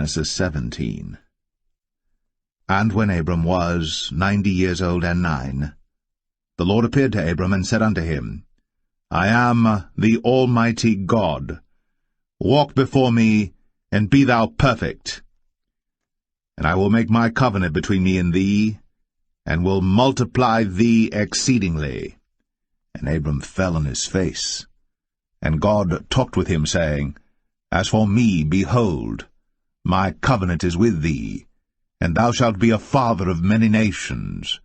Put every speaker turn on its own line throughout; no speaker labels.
Genesis 17. And when Abram was 90 years old and 9, the Lord appeared to Abram and said unto him, I am the Almighty God. Walk before me, and be thou perfect. And I will make my covenant between me and thee, and will multiply thee exceedingly. And Abram fell on his face. And God talked with him, saying, As for me, behold, my covenant is with thee, and thou shalt be a father of many nations.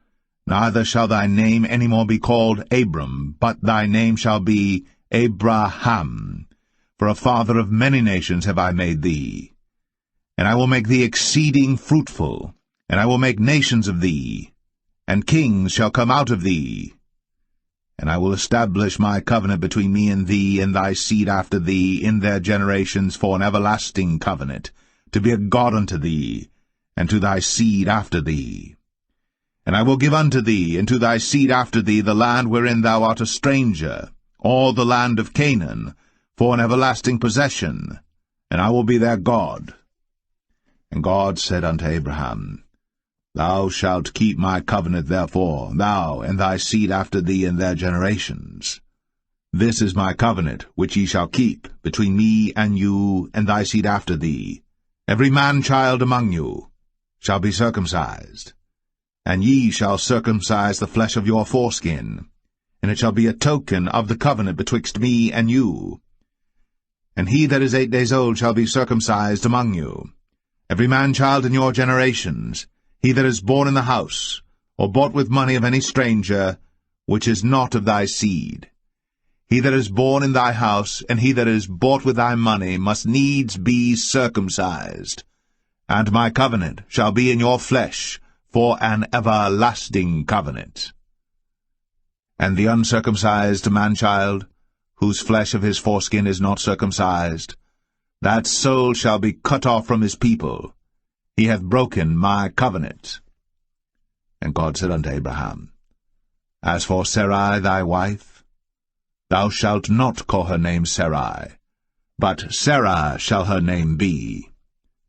Neither shall thy name any more be called Abram, but thy name shall be Abraham. For a father of many nations have I made thee. And I will make thee exceeding fruitful, and I will make nations of thee, and kings shall come out of thee. And I will establish my covenant between me and thee and thy seed after thee in their generations for an everlasting covenant, to be a God unto thee, and to thy seed after thee. And I will give unto thee and to thy seed after thee the land wherein thou art a stranger, all the land of Canaan, for an everlasting possession, and I will be their God. And God said unto Abraham, Thou shalt keep my covenant therefore, thou and thy seed after thee in their generations. This is my covenant which ye shall keep between me and you and thy seed after thee. Every man-child among you shall be circumcised, and ye shall circumcise the flesh of your foreskin, and it shall be a token of the covenant betwixt me and you. And he that is 8 days old shall be circumcised among you, every man-child in your generations, he that is born in the house, or bought with money of any stranger, which is not of thy seed. He that is born in thy house, and he that is bought with thy money, must needs be circumcised. And my covenant shall be in your flesh, for an everlasting covenant. And the uncircumcised man-child, whose flesh of his foreskin is not circumcised, that soul shall be cut off from his people. He hath broken my covenant. And God said unto Abraham, As for Sarai thy wife, thou shalt not call her name Sarai, but Sarah shall her name be.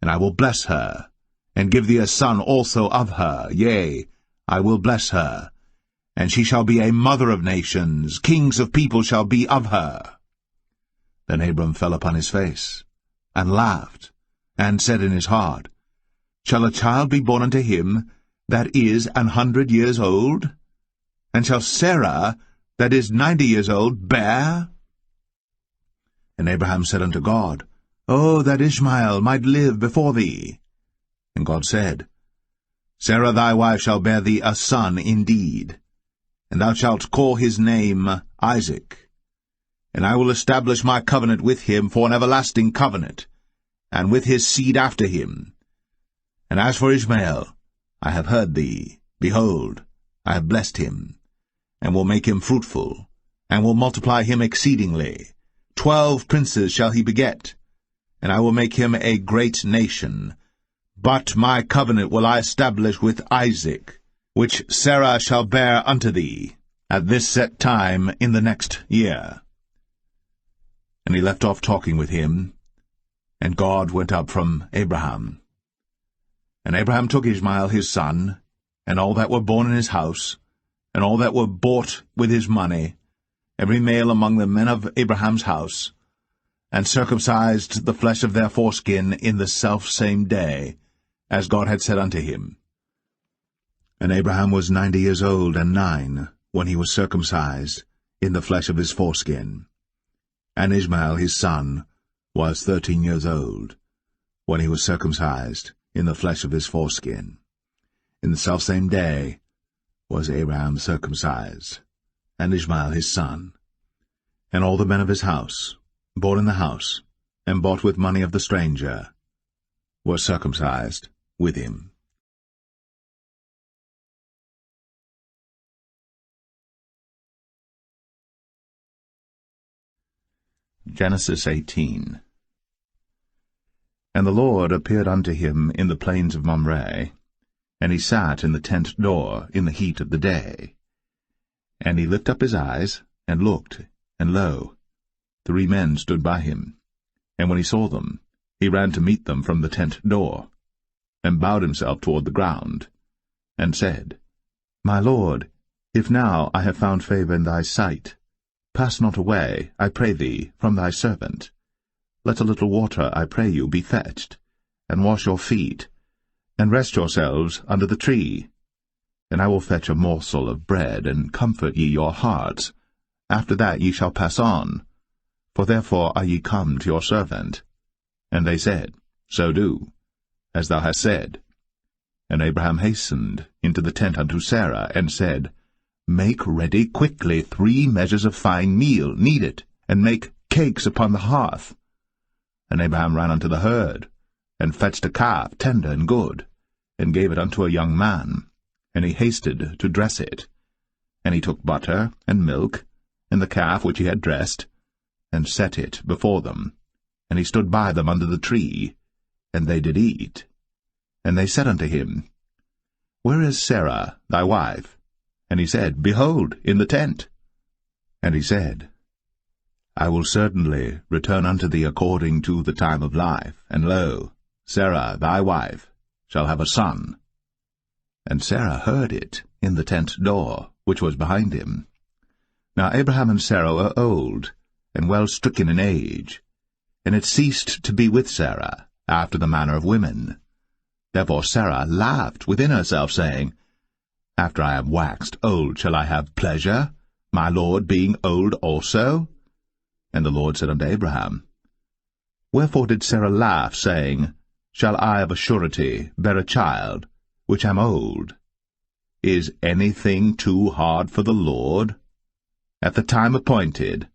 And I will bless her, and give thee a son also of her. Yea, I will bless her, and she shall be a mother of nations. Kings of people shall be of her. Then Abram fell upon his face, and laughed, and said in his heart, Shall a child be born unto him that is 100 years old? And shall Sarah, that is 90 years old, bear? And Abraham said unto God, O that Ishmael might live before thee. And God said, Sarah thy wife shall bear thee a son indeed, and thou shalt call his name Isaac. And I will establish my covenant with him for an everlasting covenant, and with his seed after him. And as for Ishmael, I have heard thee. Behold, I have blessed him, and will make him fruitful, and will multiply him exceedingly. 12 princes shall he beget, and I will make him a great nation. But my covenant will I establish with Isaac, which Sarah shall bear unto thee, at this set time in the next year. And he left off talking with him, and God went up from Abraham. And Abraham took Ishmael his son, and all that were born in his house, and all that were bought with his money, every male among the men of Abraham's house, and circumcised the flesh of their foreskin in the selfsame day, as God had said unto him. And Abraham was 90 years old and 9, when he was circumcised in the flesh of his foreskin. And Ishmael his son was 13 years old, when he was circumcised in the flesh of his foreskin. In the selfsame day was Abraham circumcised, and Ishmael his son, and all the men of his house, born in the house, and bought with money of the stranger, were circumcised with him. Genesis 18. And the Lord appeared unto him in the plains of Mamre, and he sat in the tent door in the heat of the day. And he lifted up his eyes, and looked, and lo, 3 men stood by him. And when he saw them, he ran to meet them from the tent door, and bowed himself toward the ground, and said, My lord, if now I have found favour in thy sight, pass not away, I pray thee, from thy servant. Let a little water, I pray you, be fetched, and wash your feet, and rest yourselves under the tree. And I will fetch a morsel of bread, and comfort ye your hearts. After that ye shall pass on, for therefore are ye come to your servant. And they said, So do, as thou hast said. And Abraham hastened into the tent unto Sarah, and said, Make ready quickly 3 measures of fine meal, knead it, and make cakes upon the hearth. And Abraham ran unto the herd, and fetched a calf tender and good, and gave it unto a young man, and he hasted to dress it. And he took butter and milk, and the calf which he had dressed, and set it before them. And he stood by them under the tree, and they did eat. And they said unto him, Where is Sarah thy wife? And he said, Behold, in the tent. And he said, I will certainly return unto thee according to the time of life, and lo, Sarah thy wife shall have a son. And Sarah heard it in the tent door, which was behind him. Now Abraham and Sarah were old, and well stricken in age, and it ceased to be with Sarah, after the manner of women. Therefore Sarah laughed within herself, saying, After I am waxed old shall I have pleasure, my lord being old also? And the Lord said unto Abraham, Wherefore did Sarah laugh, saying, Shall I of a surety bear a child, which am old? Is anything too hard for the Lord? At the time appointed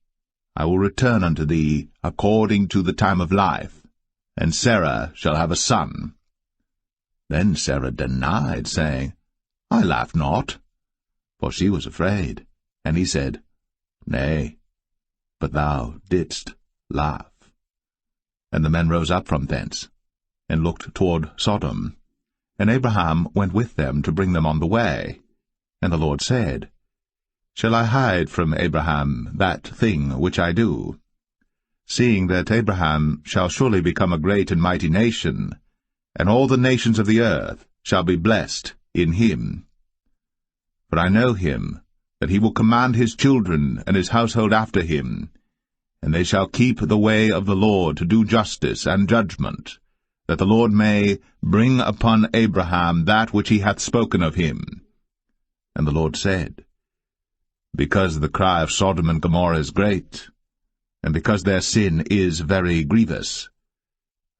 I will return unto thee according to the time of life, and Sarah shall have a son. Then Sarah denied, saying, I laughed not, for she was afraid. And he said, Nay, but thou didst laugh. And the men rose up from thence, and looked toward Sodom. And Abraham went with them to bring them on the way. And the Lord said, Shall I hide from Abraham that thing which I do? Seeing that Abraham shall surely become a great and mighty nation, and all the nations of the earth shall be blessed in him. For I know him, that he will command his children and his household after him, and they shall keep the way of the Lord to do justice and judgment, that the Lord may bring upon Abraham that which he hath spoken of him. And the Lord said, Because the cry of Sodom and Gomorrah is great, and because their sin is very grievous,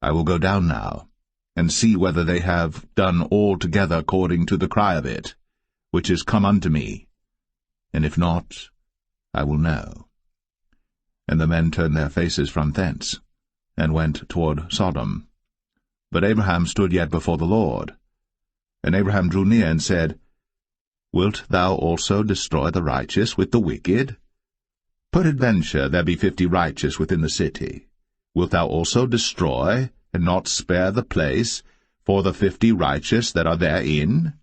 I will go down now, and see whether they have done altogether according to the cry of it, which is come unto me, and if not, I will know. And the men turned their faces from thence, and went toward Sodom. But Abraham stood yet before the Lord. And Abraham drew near, and said, Wilt thou also destroy the righteous with the wicked? Peradventure there be 50 righteous within the city. Wilt thou also destroy, and not spare the place, for the 50 righteous that are therein?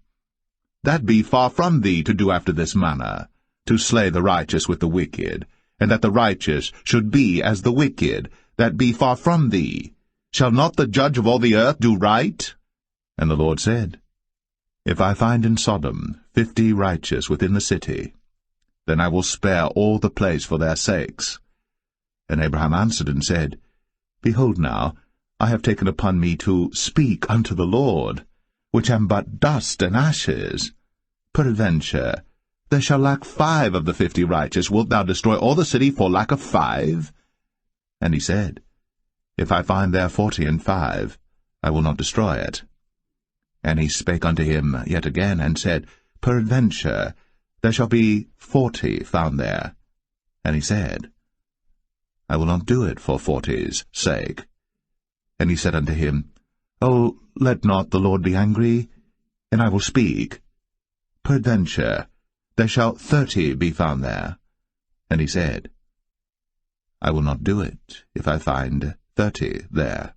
That be far from thee to do after this manner, to slay the righteous with the wicked, and that the righteous should be as the wicked, that be far from thee. Shall not the judge of all the earth do right? And the Lord said, If I find in Sodom 50 righteous within the city, then I will spare all the place for their sakes. And Abraham answered and said, Behold now, I have taken upon me to speak unto the Lord, which am but dust and ashes. Peradventure, there shall lack 5 of the 50 righteous. Wilt thou destroy all the city for lack of 5? And he said, If I find there 45, I will not destroy it. And he spake unto him yet again, and said, Peradventure, there shall be 40 found there. And he said, I will not do it for 40's sake. And he said unto him, Oh, let not the Lord be angry, and I will speak. Peradventure, there shall 30 be found there. And he said, I will not do it, if I find 30 there.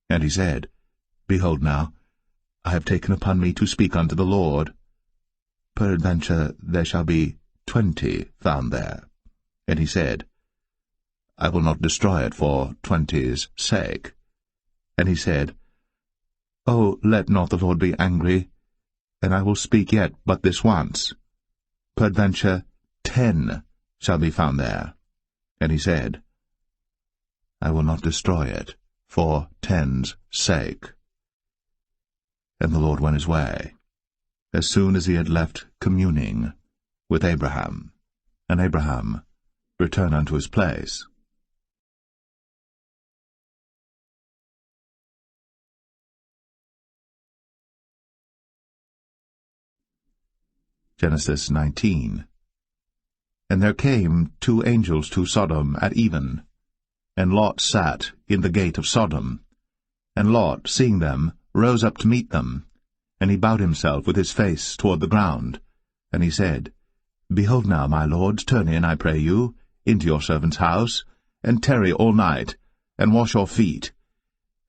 And he said, Behold now, I have taken upon me to speak unto the Lord. Peradventure there shall be 20 found there. And he said, I will not destroy it for 20's sake. And he said, Oh, let not the Lord be angry, and I will speak yet but this once. Peradventure 10 shall be found there. And he said, I will not destroy it for 10's sake. And the Lord went his way, as soon as he had left communing with Abraham. And Abraham returned unto his place. Genesis 19. And there came 2 angels to Sodom at even, and Lot sat in the gate of Sodom. And Lot, seeing them, rose up to meet them, and he bowed himself with his face toward the ground. And he said, Behold now, my lords, turn in, I pray you, into your servant's house, and tarry all night, and wash your feet,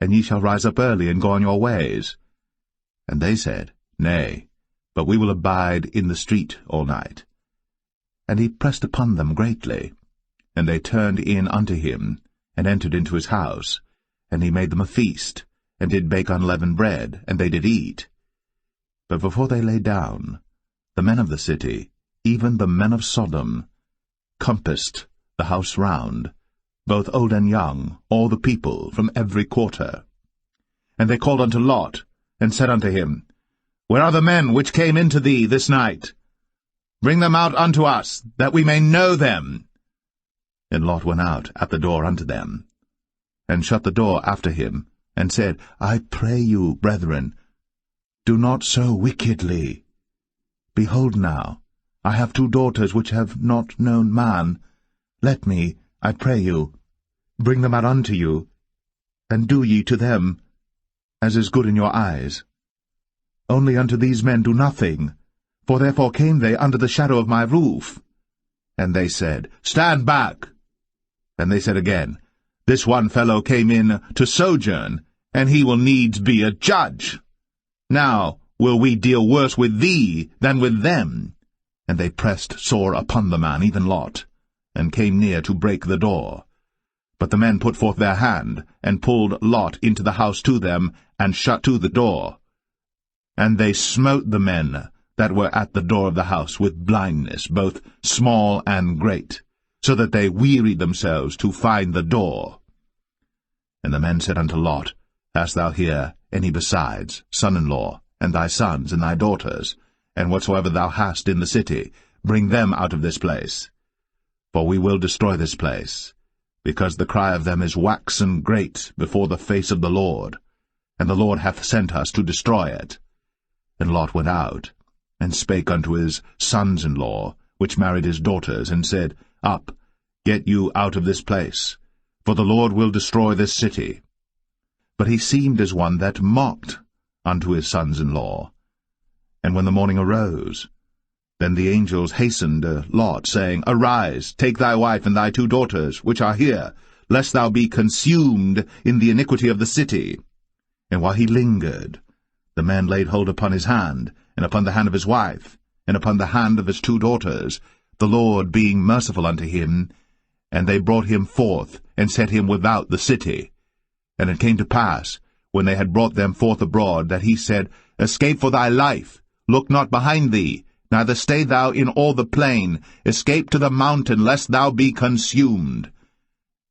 and ye shall rise up early and go on your ways. And they said, Nay, but we will abide in the street all night. And he pressed upon them greatly. And they turned in unto him, and entered into his house. And he made them a feast, and did bake unleavened bread, and they did eat. But before they lay down, the men of the city, even the men of Sodom, compassed the house round, both old and young, all the people from every quarter. And they called unto Lot, and said unto him, Where are the men which came into thee this night? Bring them out unto us, that we may know them. And Lot went out at the door unto them, and shut the door after him, and said, I pray you, brethren, do not so wickedly. Behold now, I have 2 daughters which have not known man. Let me, I pray you, bring them out unto you, and do ye to them as is good in your eyes. Only unto these men do nothing, for therefore came they under the shadow of my roof. And they said, Stand back. And they said again, This one fellow came in to sojourn, and he will needs be a judge. Now will we deal worse with thee than with them. And they pressed sore upon the man, even Lot, and came near to break the door. But the men put forth their hand, and pulled Lot into the house to them, and shut to the door. And they smote the men that were at the door of the house with blindness, both small and great, so that they wearied themselves to find the door. And the men said unto Lot, Hast thou here any besides, son-in-law, and thy sons, and thy daughters, and whatsoever thou hast in the city, bring them out of this place? For we will destroy this place, because the cry of them is waxen great before the face of the Lord, and the Lord hath sent us to destroy it. And Lot went out, and spake unto his sons-in-law, which married his daughters, and said, Up, get you out of this place, for the Lord will destroy this city. But he seemed as one that mocked unto his sons-in-law. And when the morning arose, then the angels hastened Lot, saying, Arise, take thy wife and thy 2 daughters, which are here, lest thou be consumed in the iniquity of the city. And while he lingered, the man laid hold upon his hand, and upon the hand of his wife, and upon the hand of his 2 daughters, the Lord being merciful unto him, and they brought him forth, and set him without the city. And it came to pass, when they had brought them forth abroad, that he said, Escape for thy life, look not behind thee, neither stay thou in all the plain, escape to the mountain, lest thou be consumed.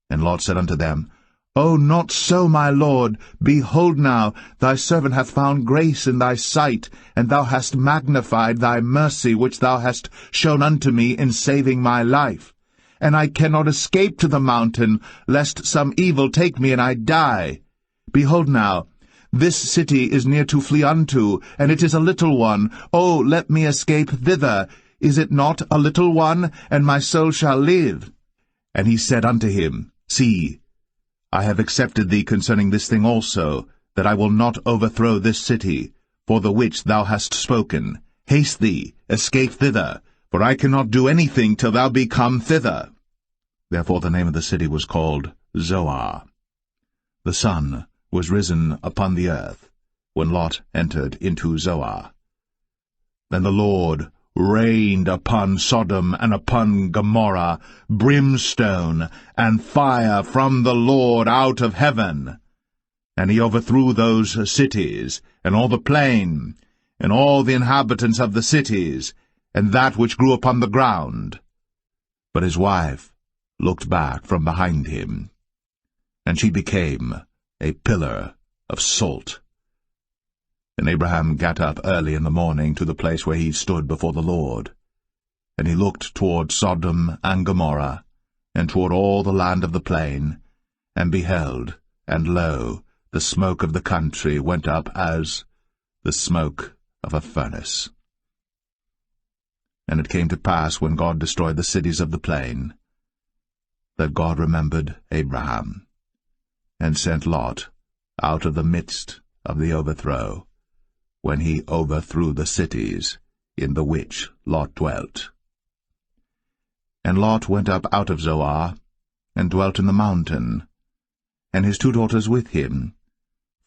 And Lot said unto them, O not so, my lord, behold now, thy servant hath found grace in thy sight, and thou hast magnified thy mercy which thou hast shown unto me in saving my life. And I cannot escape to the mountain, lest some evil take me and I die. Behold now, this city is near to flee unto, and it is a little one. O let me escape thither. Is it not a little one, and my soul shall live? And he said unto him, See, I have accepted thee concerning this thing also, that I will not overthrow this city, for the which thou hast spoken. Haste thee, escape thither, for I cannot do anything till thou be come thither. Therefore the name of the city was called Zoar. The sun was risen upon the earth, when Lot entered into Zoar. Then the Lord rained upon Sodom and upon Gomorrah brimstone and fire from the Lord out of heaven. And he overthrew those cities, and all the plain, and all the inhabitants of the cities, and that which grew upon the ground. But his wife looked back from behind him, and she became a pillar of salt. And Abraham got up early in the morning to the place where he stood before the Lord. And he looked toward Sodom and Gomorrah, and toward all the land of the plain, and beheld, and lo, the smoke of the country went up as the smoke of a furnace. And it came to pass, when God destroyed the cities of the plain, that God remembered Abraham, and sent Lot out of the midst of the overthrow, when he overthrew the cities in the which Lot dwelt. And Lot went up out of Zoar, and dwelt in the mountain, and his 2 daughters with him,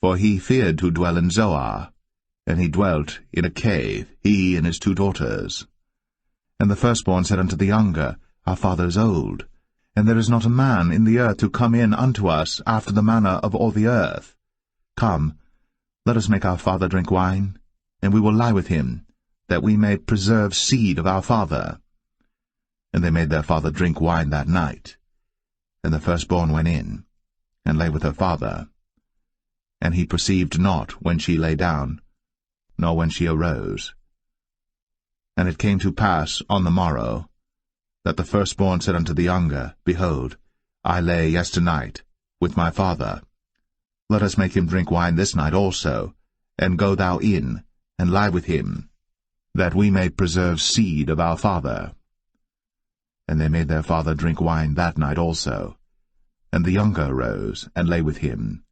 for he feared to dwell in Zoar, and he dwelt in a cave, he and his 2 daughters. And the firstborn said unto the younger, Our father is old, and there is not a man in the earth to come in unto us after the manner of all the earth. Come, let us make our father drink wine, and we will lie with him, that we may preserve seed of our father. And they made their father drink wine that night. And the firstborn went in, and lay with her father. And he perceived not when she lay down, nor when she arose. And it came to pass on the morrow, that the firstborn said unto the younger, Behold, I lay yesternight with my father. Let us make him drink wine this night also, and go thou in, and lie with him, that we may preserve seed of our father. And they made their father drink wine that night also. And the younger arose, and lay with him.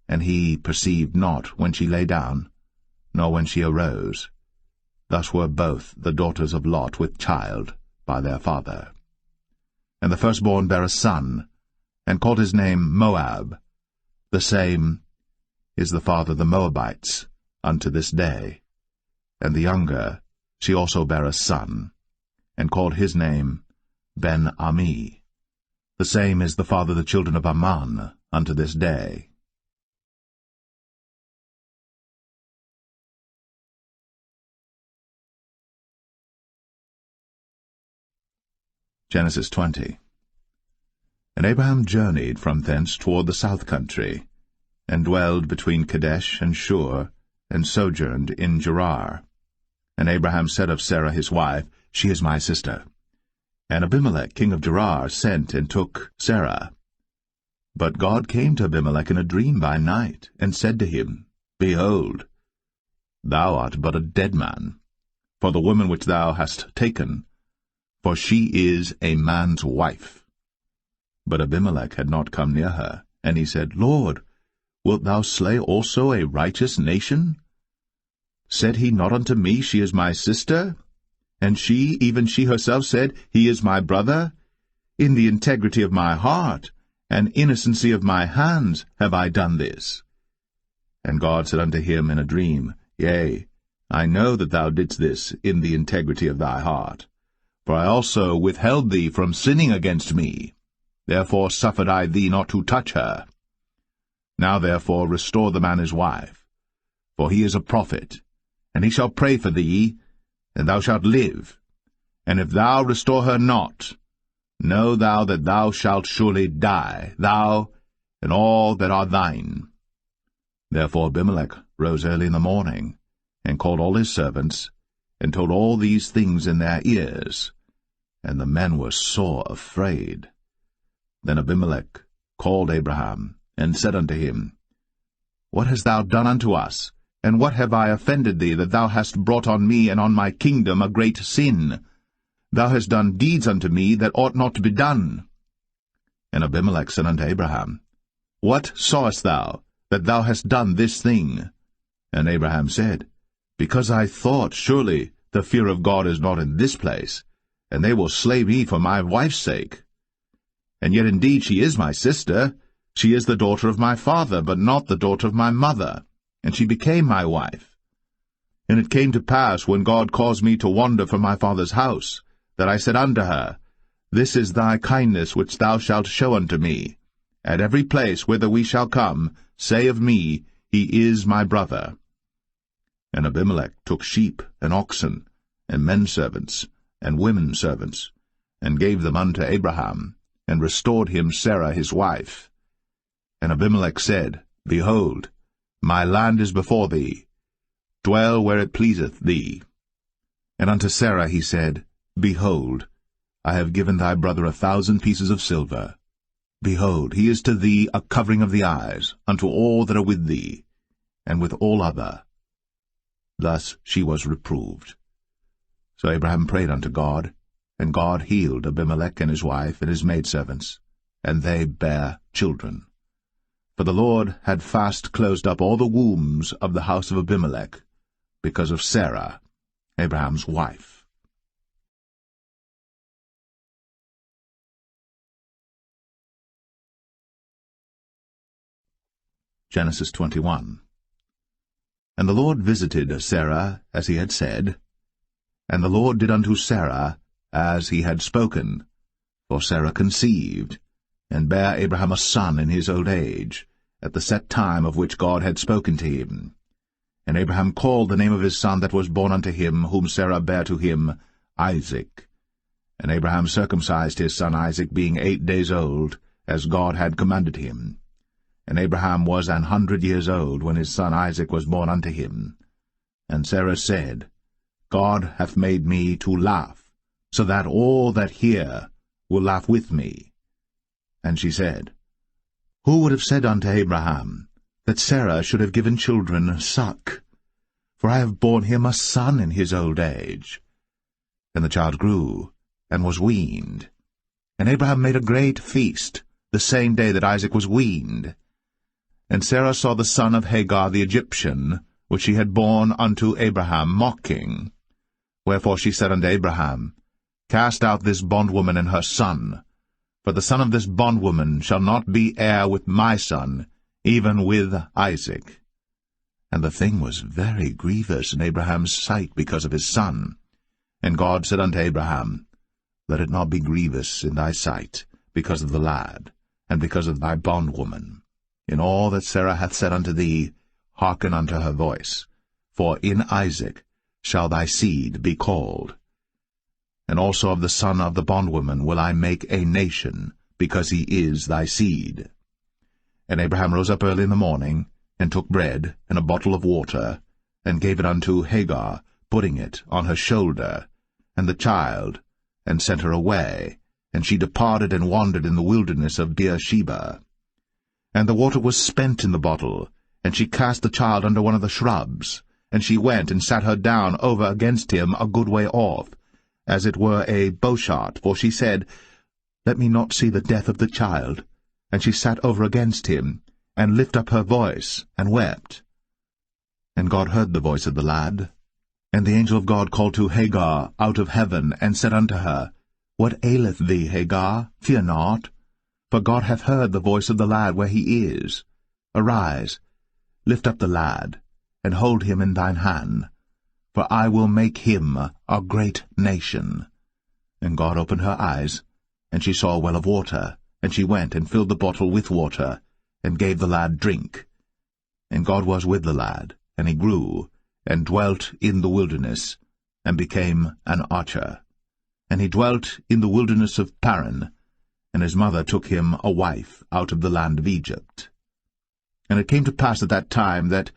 And he perceived not when she lay down, nor when she arose. Thus were both the daughters of Lot with child by their father. And the firstborn bare a son, and called his name Moab. The same is the father of the Moabites unto this day. And the younger, she also bare a son, and called his name Ben-Ammi. The same is the father of the children of Ammon unto this day. Genesis 20. And Abraham journeyed from thence toward the south country, and dwelled between Kadesh and Shur, and sojourned in Gerar. And Abraham said of Sarah his wife, She is my sister. And Abimelech king of Gerar sent and took Sarah. But God came to Abimelech in a dream by night, and said to him, Behold, thou art but a dead man, for the woman which thou hast taken, for she is a man's wife. But Abimelech had not come near her, and he said, Lord, wilt thou slay also a righteous nation? Said he not unto me, She is my sister? And she, even she herself, said, He is my brother? In the integrity of my heart, and innocency of my hands, have I done this. And God said unto him in a dream, Yea, I know that thou didst this in the integrity of thy heart. For I also withheld thee from sinning against me. Therefore suffered I thee not to touch her. Now therefore restore the man his wife, for he is a prophet, and he shall pray for thee, and thou shalt live. And if thou restore her not, know thou that thou shalt surely die, thou and all that are thine. Therefore Abimelech rose early in the morning, and called all his servants, and told all these things in their ears. And the men were sore afraid. Then Abimelech called Abraham, and said unto him, What hast thou done unto us? And what have I offended thee, that thou hast brought on me and on my kingdom a great sin? Thou hast done deeds unto me that ought not to be done. And Abimelech said unto Abraham, What sawest thou, that thou hast done this thing? And Abraham said, Because I thought, surely the fear of God is not in this place, and they will slay me for my wife's sake. And yet indeed she is my sister. She is the daughter of my father, but not the daughter of my mother, and she became my wife. And it came to pass, when God caused me to wander from my father's house, that I said unto her, This is thy kindness which thou shalt show unto me, At every place whither we shall come, say of me, He is my brother. And Abimelech took sheep and oxen, and men-servants, and women-servants, and gave them unto Abraham, and restored him Sarah his wife. And Abimelech said, Behold, my land is before thee. Dwell where it pleaseth thee. And unto Sarah he said, Behold, I have given thy brother 1,000 pieces of silver. Behold, he is to thee a covering of the eyes, unto all that are with thee, and with all other. Thus she was reproved. So Abraham prayed unto God, and God healed Abimelech and his wife and his maidservants, and they bare children. For the Lord had fast closed up all the wombs of the house of Abimelech, because of Sarah, Abraham's wife. Genesis 21. And the Lord visited Sarah as he had said, and the Lord did unto Sarah as he had spoken. For Sarah conceived, and bare Abraham a son in his old age, at the set time of which God had spoken to him. And Abraham called the name of his son that was born unto him, whom Sarah bare to him, Isaac. And Abraham circumcised his son Isaac, being 8 days old, as God had commanded him. And Abraham was 100 years old when his son Isaac was born unto him. And Sarah said, God hath made me to laugh, so that all that hear will laugh with me. And she said, Who would have said unto Abraham, that Sarah should have given children suck? For I have borne him a son in his old age. And the child grew, and was weaned. And Abraham made a great feast, the same day that Isaac was weaned. And Sarah saw the son of Hagar the Egyptian, which she had borne unto Abraham, mocking. Wherefore she said unto Abraham, Cast out this bondwoman and her son, for the son of this bondwoman shall not be heir with my son, even with Isaac. And the thing was very grievous in Abraham's sight because of his son. And God said unto Abraham, Let it not be grievous in thy sight, because of the lad, and because of thy bondwoman. In all that Sarah hath said unto thee, hearken unto her voice, for in Isaac shall thy seed be called. And also of the son of the bondwoman will I make a nation, because he is thy seed. And Abraham rose up early in the morning, and took bread and a bottle of water, and gave it unto Hagar, putting it on her shoulder, and the child, and sent her away, and she departed and wandered in the wilderness of Beersheba. And the water was spent in the bottle, and she cast the child under one of the shrubs, and she went and sat her down over against him a good way off, as it were a bowshot, for she said, Let me not see the death of the child. And she sat over against him, and lifted up her voice, and wept. And God heard the voice of the lad. And the angel of God called to Hagar out of heaven, and said unto her, What aileth thee, Hagar? Fear not. For God hath heard the voice of the lad where he is. Arise, lift up the lad, and hold him in thine hand, for I will make him a great nation. And God opened her eyes, and she saw a well of water, and she went and filled the bottle with water, and gave the lad drink. And God was with the lad, and he grew, and dwelt in the wilderness, and became an archer. And he dwelt in the wilderness of Paran, and his mother took him a wife out of the land of Egypt. And it came to pass at that time that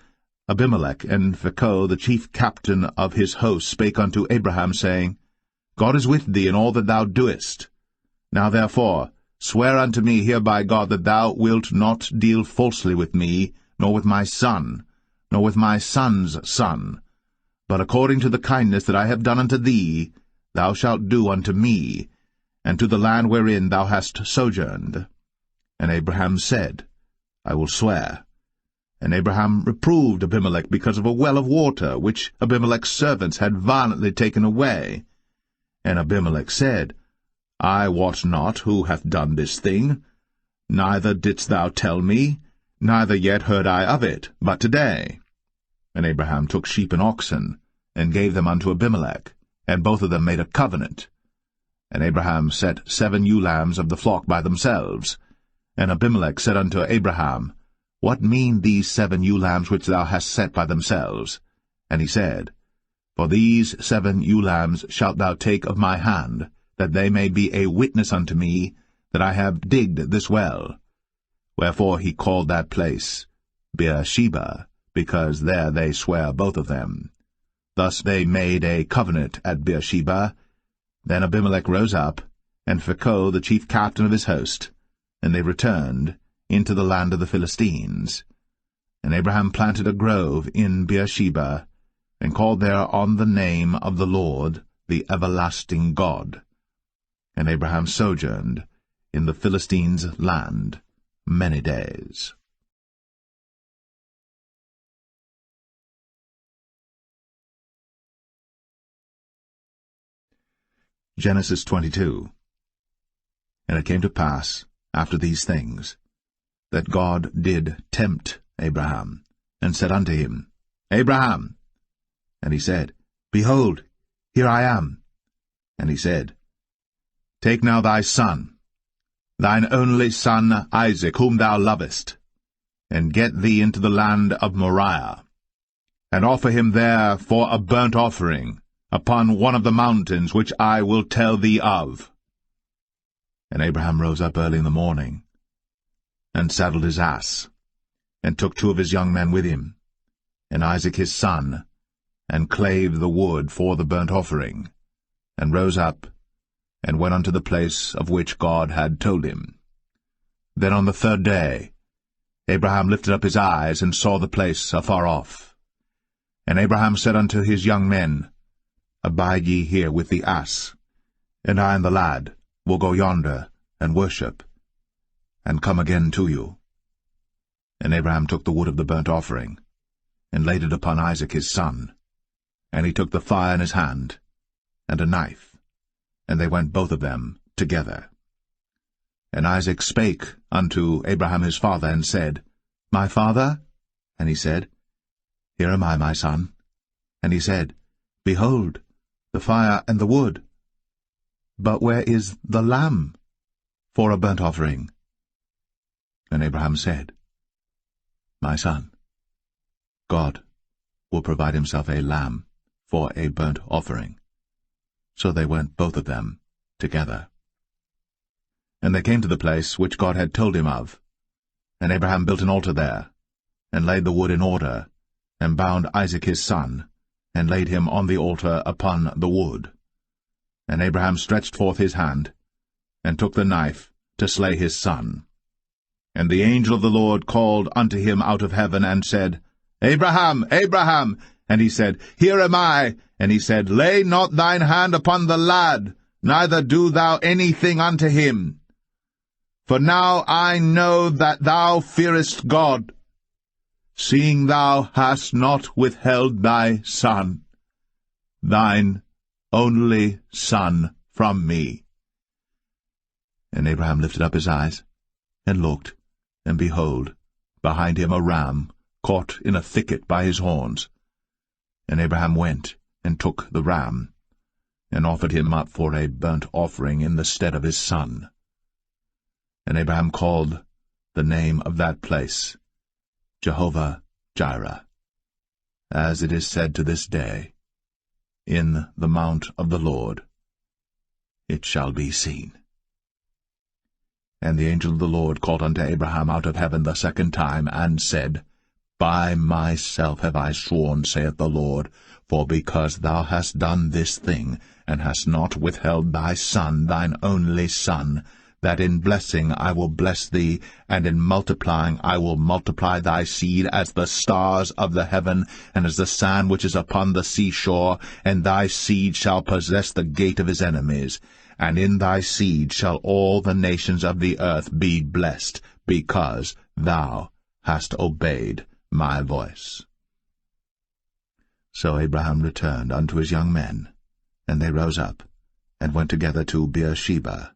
Abimelech and Phicol, the chief captain of his host, spake unto Abraham, saying, God is with thee in all that thou doest. Now therefore swear unto me here by God that thou wilt not deal falsely with me, nor with my son, nor with my son's son, but according to the kindness that I have done unto thee, thou shalt do unto me, and to the land wherein thou hast sojourned. And Abraham said, I will swear. And Abraham reproved Abimelech because of a well of water, which Abimelech's servants had violently taken away. And Abimelech said, I wot not who hath done this thing, neither didst thou tell me, neither yet heard I of it, but today. And Abraham took sheep and oxen, and gave them unto Abimelech, and both of them made a covenant. And Abraham set 7 ewe lambs of the flock by themselves, And Abimelech said unto Abraham, What mean these 7 ewe lambs which thou hast set by themselves? And he said, For these 7 ewe lambs shalt thou take of my hand, that they may be a witness unto me, that I have digged this well. Wherefore he called that place Beersheba, because there they sware both of them. Thus they made a covenant at Beersheba. Then Abimelech rose up, and Phicol the chief captain of his host, and they returned into the land of the Philistines. And Abraham planted a grove in Beersheba, and called there on the name of the Lord, the everlasting God. And Abraham sojourned in the Philistines' land many days. Genesis 22. And it came to pass, after these things, that God did tempt Abraham, and said unto him, Abraham. And he said, Behold, here I am. And he said, Take now thy son, thine only son Isaac, whom thou lovest, and get thee into the land of Moriah, and offer him there for a burnt offering upon one of the mountains which I will tell thee of. And Abraham rose up early in the morning, and saddled his ass, and took 2 of his young men with him, and Isaac his son, and clave the wood for the burnt offering, and rose up, and went unto the place of which God had told him. Then on the 3rd day Abraham lifted up his eyes, and saw the place afar off. And Abraham said unto his young men, Abide ye here with the ass, and I and the lad will go yonder, and worship, and come again to you. And Abraham took the wood of the burnt offering, and laid it upon Isaac his son. And he took the fire in his hand, and a knife, and they went both of them together. And Isaac spake unto Abraham his father, and said, My father? And he said, Here am I, my son. And he said, Behold, the fire and the wood. But where is the lamb for a burnt offering? And Abraham said, My son, God will provide himself a lamb for a burnt offering. So they went both of them together. And they came to the place which God had told him of. And Abraham built an altar there, and laid the wood in order, and bound Isaac his son, and laid him on the altar upon the wood. And Abraham stretched forth his hand, and took the knife to slay his son. And the angel of the Lord called unto him out of heaven, and said, Abraham, Abraham! And he said, Here am I. And he said, Lay not thine hand upon the lad, neither do thou anything unto him. For now I know that thou fearest God, seeing thou hast not withheld thy son, thine only son, from me. And Abraham lifted up his eyes, and looked, and behold, behind him a ram caught in a thicket by his horns. And Abraham went, and took the ram, and offered him up for a burnt offering in the stead of his son. And Abraham called the name of that place Jehovah-Jireh, as it is said to this day, In the mount of the Lord it shall be seen. And the angel of the Lord called unto Abraham out of heaven the 2nd time, and said, By myself have I sworn, saith the Lord, for because thou hast done this thing, and hast not withheld thy son, thine only son, that in blessing I will bless thee, and in multiplying I will multiply thy seed as the stars of the heaven, and as the sand which is upon the seashore, and thy seed shall possess the gate of his enemies. And in thy seed shall all the nations of the earth be blessed, because thou hast obeyed my voice. So Abraham returned unto his young men, and they rose up, and went together to Beersheba.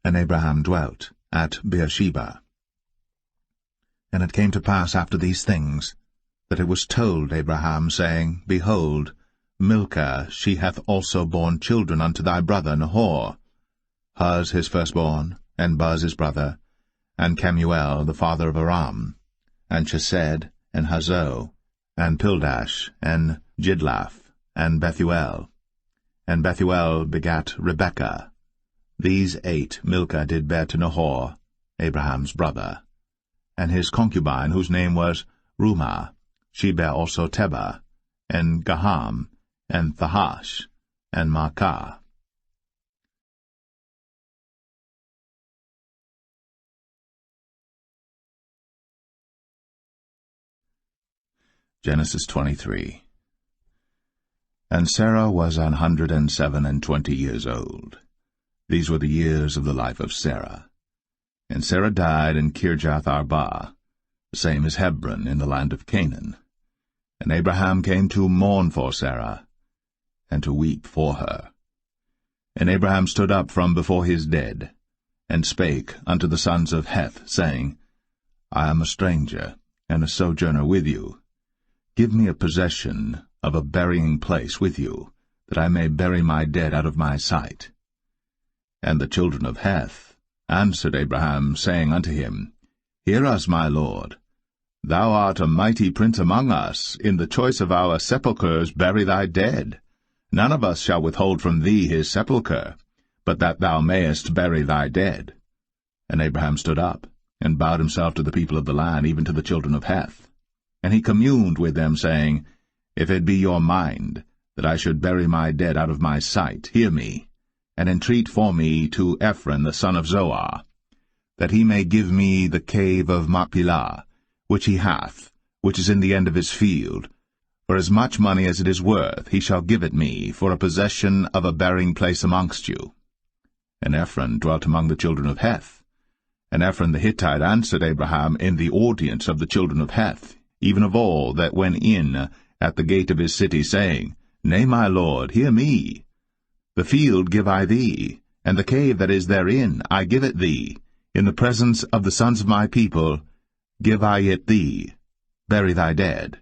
And Abraham dwelt at Beersheba. And it came to pass after these things, that it was told Abraham, saying, Behold, Milcah, she hath also borne children unto thy brother Nahor, Huz his firstborn, and Buz his brother, and Kemuel the father of Aram, and Chesed, and Hazo, and Pildash, and Jidlaph, and Bethuel. And Bethuel begat Rebekah. These 8 Milcah did bear to Nahor, Abraham's brother. And his concubine, whose name was Rumah, she bare also Tebah, and Gaham, and Thahash, and Maacah. Genesis 23. And Sarah was 127 years old. These were the years of the life of Sarah. And Sarah died in Kirjath Arba, the same as Hebron in the land of Canaan. And Abraham came to mourn for Sarah, and to weep for her. And Abraham stood up from before his dead, and spake unto the sons of Heth, saying, I am a stranger, and a sojourner with you. Give me a possession of a burying place with you, that I may bury my dead out of my sight. And the children of Heth answered Abraham, saying unto him, Hear us, my lord. Thou art a mighty prince among us. In the choice of our sepulchres bury thy dead. None of us shall withhold from thee his sepulchre, but that thou mayest bury thy dead. And Abraham stood up, and bowed himself to the people of the land, even to the children of Heth. And he communed with them, saying, If it be your mind that I should bury my dead out of my sight, hear me, and entreat for me to Ephron the son of Zoar, that he may give me the cave of Machpelah, which he hath, which is in the end of his field. For as much money as it is worth, he shall give it me, for a possession of a burying place amongst you. And Ephron dwelt among the children of Heth. And Ephron the Hittite answered Abraham in the audience of the children of Heth, even of all that went in at the gate of his city, saying, Nay, my lord, hear me. The field give I thee, and the cave that is therein I give it thee. In the presence of the sons of my people give I it thee. Bury thy dead.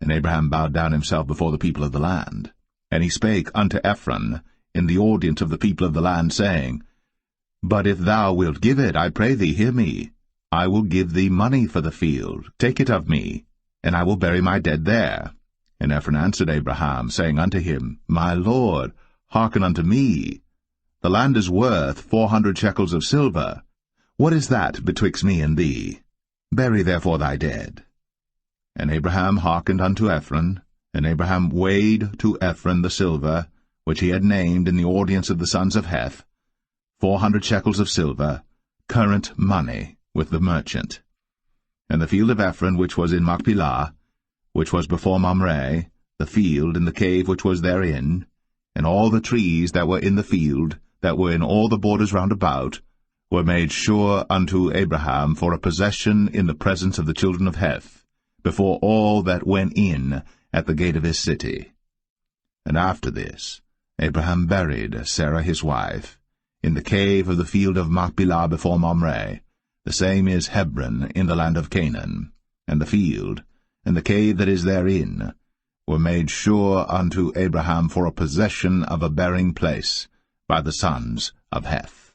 And Abraham bowed down himself before the people of the land. And he spake unto Ephron in the audience of the people of the land, saying, But if thou wilt give it, I pray thee, hear me. I will give thee money for the field. Take it of me, and I will bury my dead there. And Ephron answered Abraham, saying unto him, My lord, hearken unto me. The land is worth 400 shekels of silver. What is that betwixt me and thee? Bury therefore thy dead. And Abraham hearkened unto Ephron, and Abraham weighed to Ephron the silver, which he had named in the audience of the sons of Heth, 400 shekels of silver, current money, with the merchant. And the field of Ephron which was in Machpelah, which was before Mamre, the field and the cave which was therein, and all the trees that were in the field, that were in all the borders round about, were made sure unto Abraham for a possession in the presence of the children of Heth, before all that went in at the gate of his city. And after this Abraham buried Sarah his wife, in the cave of the field of Machpelah before Mamre. The same is Hebron in the land of Canaan. And the field, and the cave that is therein, were made sure unto Abraham for a possession of a burying place by the sons of Heth.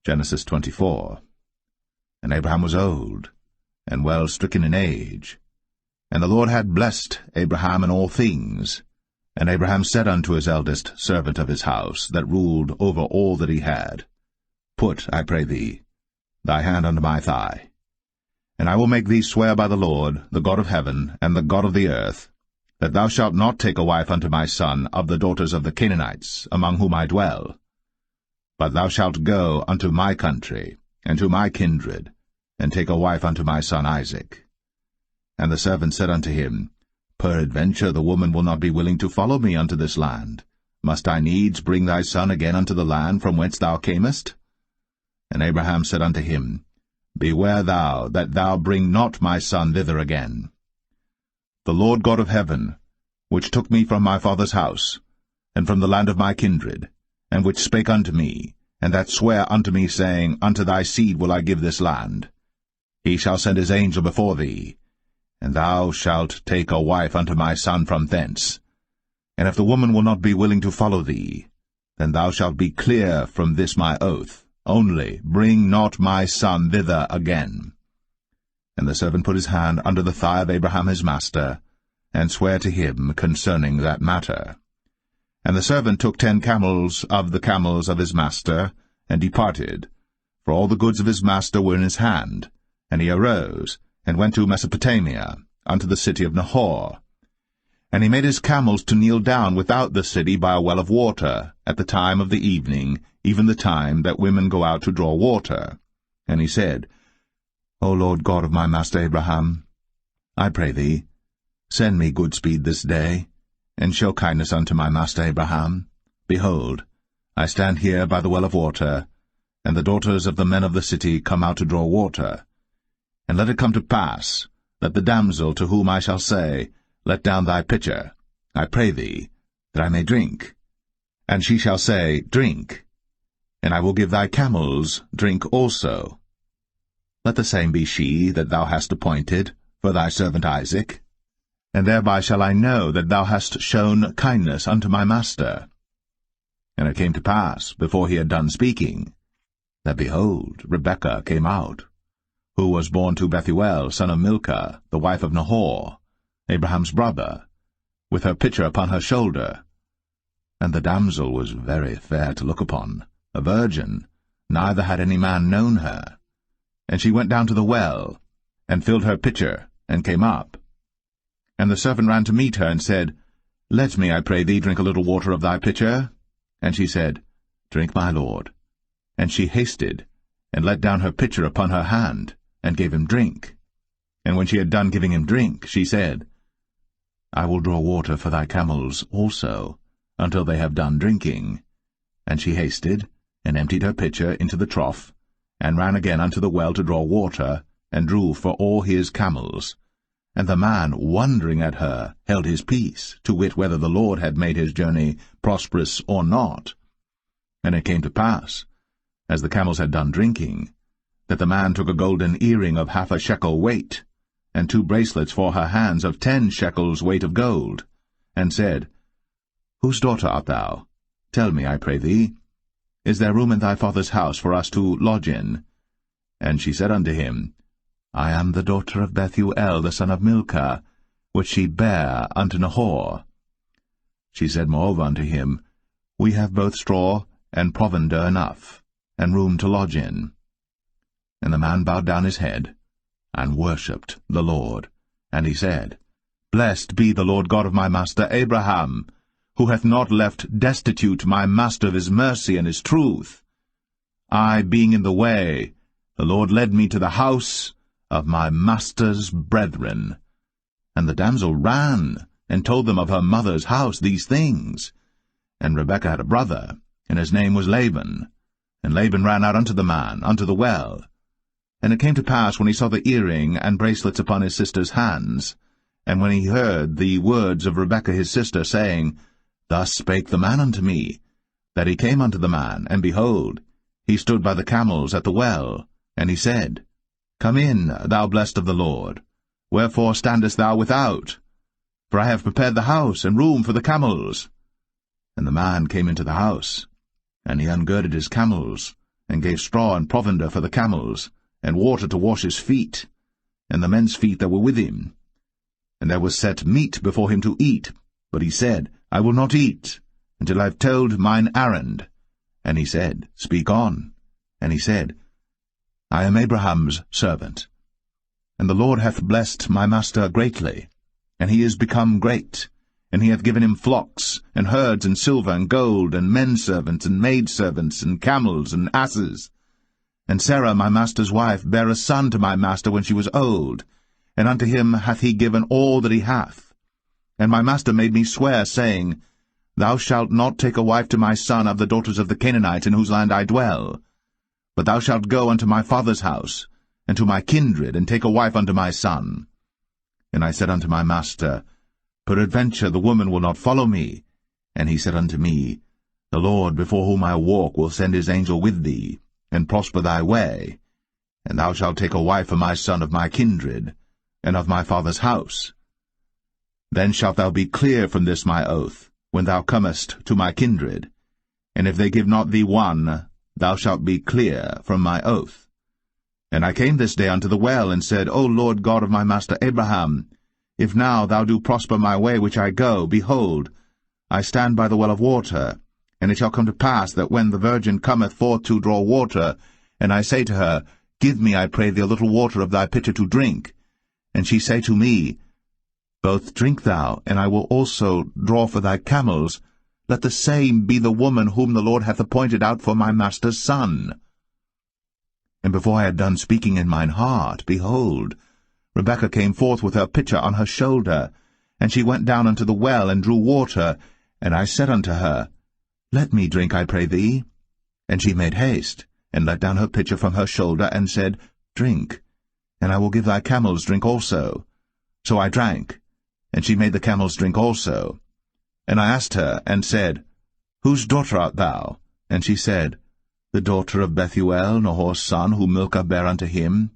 Genesis 24. And Abraham was old, and well stricken in age. And the Lord had blessed Abraham in all things. And Abraham said unto his eldest servant of his house, that ruled over all that he had, Put, I pray thee, thy hand unto my thigh. And I will make thee swear by the Lord, the God of heaven, and the God of the earth, that thou shalt not take a wife unto my son of the daughters of the Canaanites, among whom I dwell. But thou shalt go unto my country, and to my kindred, and take a wife unto my son Isaac. And the servant said unto him, Peradventure the woman will not be willing to follow me unto this land. Must I needs bring thy son again unto the land from whence thou camest? And Abraham said unto him, Beware thou that thou bring not my son thither again. The Lord God of heaven, which took me from my father's house, and from the land of my kindred, and which spake unto me, and that sware unto me, saying, Unto thy seed will I give this land. He shall send his angel before thee, and thou shalt take a wife unto my son from thence. And if the woman will not be willing to follow thee, then thou shalt be clear from this my oath. Only bring not my son thither again. And the servant put his hand under the thigh of Abraham his master, and sware to him concerning that matter. And the servant took 10 camels of the camels of his master, and departed, for all the goods of his master were in his hand. And he arose, and went to Mesopotamia, unto the city of Nahor. And he made his camels to kneel down without the city by a well of water, at the time of the evening, even the time that women go out to draw water. And he said, O Lord God of my master Abraham, I pray thee, send me good speed this day, and show kindness unto my master Abraham. Behold, I stand here by the well of water, and the daughters of the men of the city come out to draw water. And let it come to pass, that the damsel to whom I shall say, Let down thy pitcher, I pray thee, that I may drink. And she shall say, Drink, and I will give thy camels drink also. Let the same be she that thou hast appointed for thy servant Isaac, and thereby shall I know that thou hast shown kindness unto my master. And it came to pass, before he had done speaking, that, behold, Rebekah came out, who was born to Bethuel, son of Milcah, the wife of Nahor, Abraham's brother, with her pitcher upon her shoulder. And the damsel was very fair to look upon, a virgin, neither had any man known her. And she went down to the well, and filled her pitcher, and came up. And the servant ran to meet her, and said, Let me, I pray thee, drink a little water of thy pitcher. And she said, Drink, my lord. And she hasted, and let down her pitcher upon her hand, and gave him drink. And when she had done giving him drink, she said, I will draw water for thy camels also, until they have done drinking. And she hasted, and emptied her pitcher into the trough, and ran again unto the well to draw water, and drew for all his camels. And the man, wondering at her, held his peace, to wit whether the Lord had made his journey prosperous or not. And it came to pass, as the camels had done drinking, that the man took a golden earring of 1/2 shekel weight, and 2 bracelets for her hands of 10 shekels weight of gold, and said, Whose daughter art thou? Tell me, I pray thee. Is there room in thy father's house for us to lodge in? And she said unto him, I am the daughter of Bethuel, the son of Milcah, which she bare unto Nahor. She said moreover unto him, We have both straw and provender enough, and room to lodge in. And the man bowed down his head, and worshipped the Lord. And he said, Blessed be the Lord God of my master Abraham, who hath not left destitute my master of his mercy and his truth. I being in the way, the Lord led me to the house of my master's brethren. And the damsel ran, and told them of her mother's house these things. And Rebekah had a brother, and his name was Laban. And Laban ran out unto the man, unto the well. And it came to pass, when he saw the earring and bracelets upon his sister's hands, and when he heard the words of Rebekah his sister, saying, Thus spake the man unto me, that he came unto the man, and behold, he stood by the camels at the well. And he said, Come in, thou blessed of the Lord. Wherefore standest thou without? For I have prepared the house and room for the camels. And the man came into the house, and he ungirded his camels, and gave straw and provender for the camels, and water to wash his feet, and the men's feet that were with him. And there was set meat before him to eat, but he said, I will not eat, until I have told mine errand. And he said, Speak on. And he said, I am Abraham's servant. And the Lord hath blessed my master greatly, and he is become great, and he hath given him flocks, and herds, and silver, and gold, and men-servants, and maidservants, and camels, and asses. And Sarah my master's wife bare a son to my master when she was old, and unto him hath he given all that he hath. And my master made me swear, saying, Thou shalt not take a wife to my son of the daughters of the Canaanites in whose land I dwell, but thou shalt go unto my father's house, and to my kindred, and take a wife unto my son. And I said unto my master, Peradventure the woman will not follow me. And he said unto me, The Lord before whom I walk will send his angel with thee, and prosper thy way. And thou shalt take a wife for my son of my kindred, and of my father's house. Then shalt thou be clear from this my oath, when thou comest to my kindred. And if they give not thee one, thou shalt be clear from my oath. And I came this day unto the well, and said, O Lord God of my master Abraham, if now thou do prosper my way which I go, behold, I stand by the well of water. And it shall come to pass that when the virgin cometh forth to draw water, and I say to her, Give me, I pray thee, a little water of thy pitcher to drink, and she say to me, Both drink thou, and I will also draw for thy camels, let the same be the woman whom the Lord hath appointed out for my master's son. And before I had done speaking in mine heart, behold, Rebekah came forth with her pitcher on her shoulder, and she went down unto the well, and drew water. And I said unto her, Let me drink, I pray thee. And she made haste, and let down her pitcher from her shoulder, and said, Drink, and I will give thy camels drink also. So I drank, and she made the camels drink also. And I asked her, and said, Whose daughter art thou? And she said, The daughter of Bethuel, Nahor's son, whom Milcah bare unto him.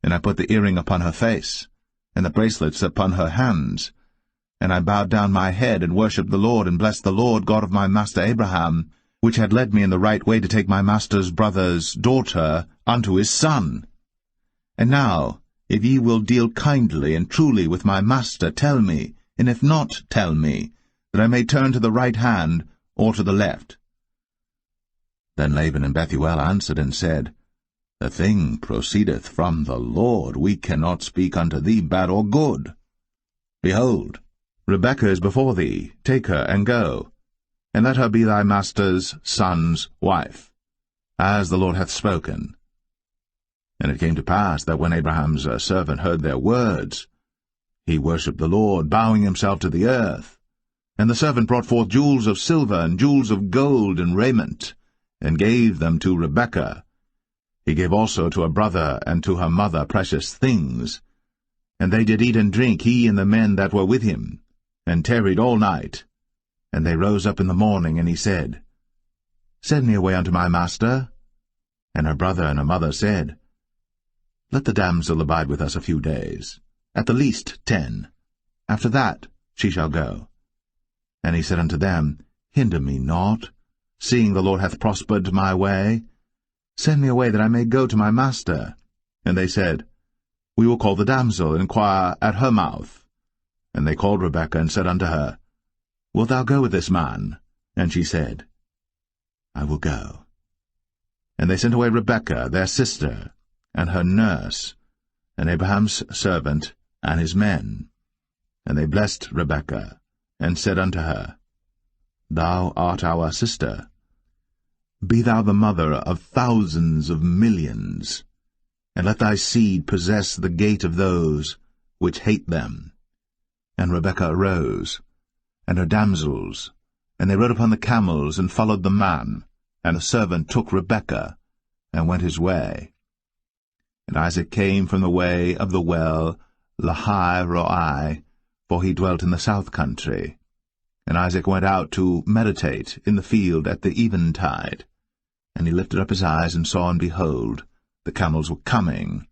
And I put the earring upon her face, and the bracelets upon her hands. And I bowed down my head, and worshipped the Lord, and blessed the Lord God of my master Abraham, which had led me in the right way to take my master's brother's daughter unto his son. And now, if ye will deal kindly and truly with my master, tell me, and if not, tell me, that I may turn to the right hand or to the left. Then Laban and Bethuel answered and said, The thing proceedeth from the Lord. We cannot speak unto thee bad or good. Behold, Rebekah is before thee. Take her and go, and let her be thy master's son's wife, as the Lord hath spoken. And it came to pass that when Abraham's servant heard their words, he worshipped the Lord, bowing himself to the earth. And the servant brought forth jewels of silver and jewels of gold and raiment, and gave them to Rebekah. He gave also to her brother and to her mother precious things. And they did eat and drink, he and the men that were with him, and tarried all night. And they rose up in the morning, and he said, Send me away unto my master. And her brother and her mother said, Let the damsel abide with us a few days, at the least 10. After that she shall go. And he said unto them, Hinder me not, seeing the Lord hath prospered my way. Send me away, that I may go to my master. And they said, We will call the damsel, and inquire at her mouth. And they called Rebekah, and said unto her, Wilt thou go with this man? And she said, I will go. And they sent away Rebekah, their sister, and her nurse, and Abraham's servant, and his men. And they blessed Rebekah, and said unto her, Thou art our sister. Be thou the mother of thousands of millions, and let thy seed possess the gate of those which hate them. And Rebekah arose, and her damsels, and they rode upon the camels, and followed the man. And the servant took Rebekah, and went his way. And Isaac came from the way of the well Lahai-roi, for he dwelt in the south country. And Isaac went out to meditate in the field at the eventide. And he lifted up his eyes, and saw, and behold, the camels were coming.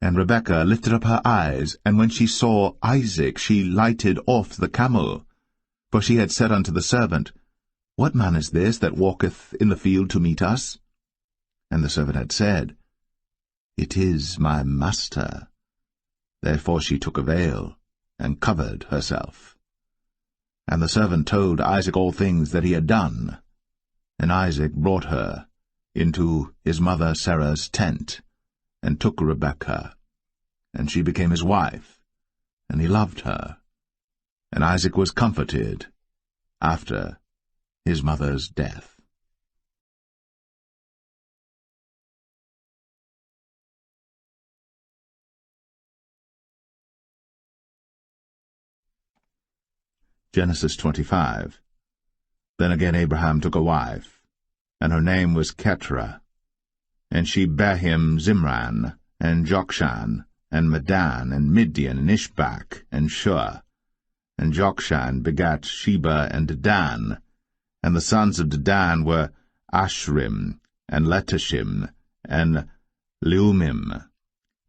And Rebekah lifted up her eyes, and when she saw Isaac, she lighted off the camel. For she had said unto the servant, What man is this that walketh in the field to meet us? And the servant had said, It is my master. Therefore she took a veil, and covered herself. And the servant told Isaac all things that he had done. And Isaac brought her into his mother Sarah's tent, and took Rebekah. And she became his wife, and he loved her. And Isaac was comforted after his mother's death. Genesis 25. Then again Abraham took a wife, and her name was Keturah. And she bare him Zimran, and Jokshan, and Medan, and Midian, and Ishbak, and Shua. And Jokshan begat Sheba and Dedan. And the sons of Dedan were Ashrim, and Letashim, and Leumim.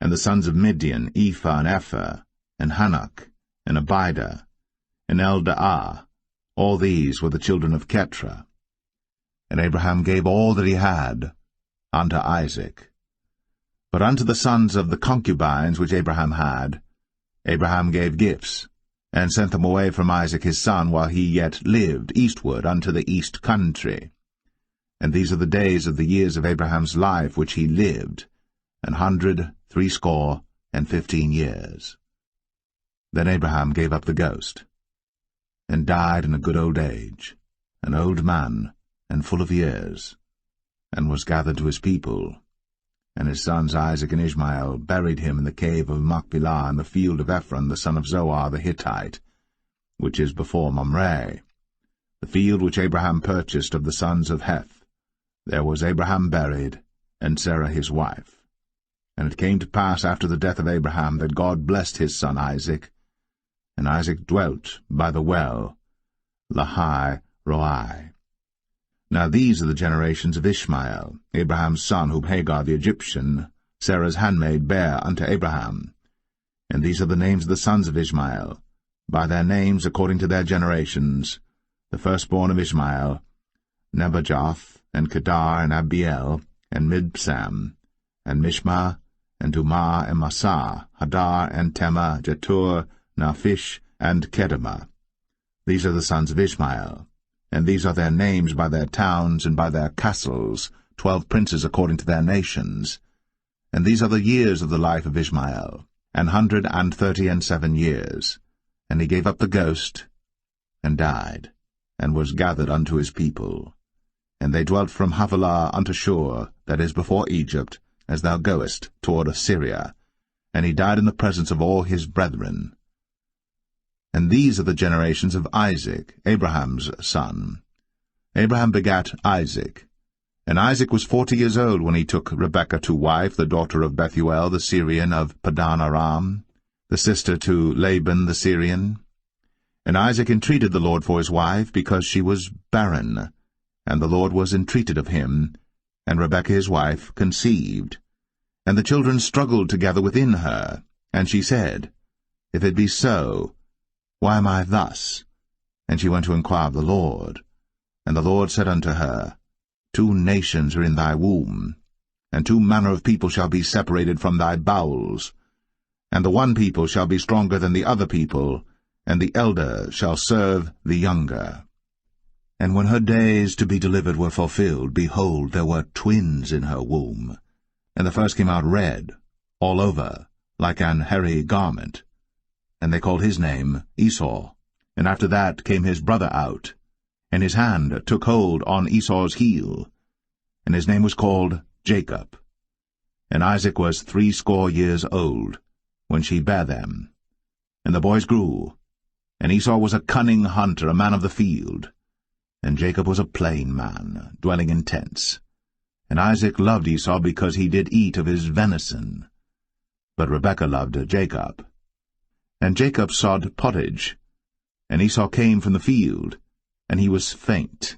And the sons of Midian, Ephah and Epher, and Hanok, and Abida, and Eldaah, all these were the children of Keturah. And Abraham gave all that he had unto Isaac. But unto the sons of the concubines which Abraham had, Abraham gave gifts, and sent them away from Isaac his son while he yet lived eastward unto the east country. And these are the days of the years of Abraham's life which he lived, 160 years. Then Abraham gave up the ghost, and died in a good old age, an old man, and full of years, and was gathered to his people. And his sons Isaac and Ishmael buried him in the cave of Machpelah in the field of Ephron the son of Zohar the Hittite, which is before Mamre, the field which Abraham purchased of the sons of Heth. There was Abraham buried, and Sarah his wife. And it came to pass after the death of Abraham that God blessed his son Isaac, and Isaac dwelt by the well, Lahai Roi. Now these are the generations of Ishmael, Abraham's son, whom Hagar the Egyptian, Sarah's handmaid, bare unto Abraham. And these are the names of the sons of Ishmael, by their names according to their generations: the firstborn of Ishmael, Nebajoth, and Kedar, and Abiel, and Mibsam, and Mishma, and Dumah, and Massa, Hadar, and Tema, Jetur, Naphish, and Kedemah. These are the sons of Ishmael, and these are their names by their towns and by their castles, 12 princes according to their nations. And these are the years of the life of Ishmael, 137 years. And he gave up the ghost, and died, and was gathered unto his people. And they dwelt from Havilah unto Shur, that is before Egypt, as thou goest toward Assyria. And he died in the presence of all his brethren. And these are the generations of Isaac, Abraham's son. Abraham begat Isaac. And Isaac was 40 years old when he took Rebekah to wife, the daughter of Bethuel the Syrian of Padan Aram, the sister to Laban the Syrian. And Isaac entreated the Lord for his wife, because she was barren. And the Lord was entreated of him, and Rebekah his wife conceived. And the children struggled together within her, and she said, If it be so, why am I thus? And she went to inquire of the Lord. And the Lord said unto her, 2 nations are in thy womb, and 2 manner of people shall be separated from thy bowels. And the one people shall be stronger than the other people, and the elder shall serve the younger. And when her days to be delivered were fulfilled, behold, there were twins in her womb. And the first came out red, all over, like an hairy garment. And they called his name Esau. And after that came his brother out, and his hand took hold on Esau's heel, and his name was called Jacob. And Isaac was 80 years old, when she bare them. And the boys grew, and Esau was a cunning hunter, a man of the field, and Jacob was a plain man, dwelling in tents. And Isaac loved Esau because he did eat of his venison. But Rebekah loved Jacob. And Jacob sawed pottage, and Esau came from the field, and he was faint.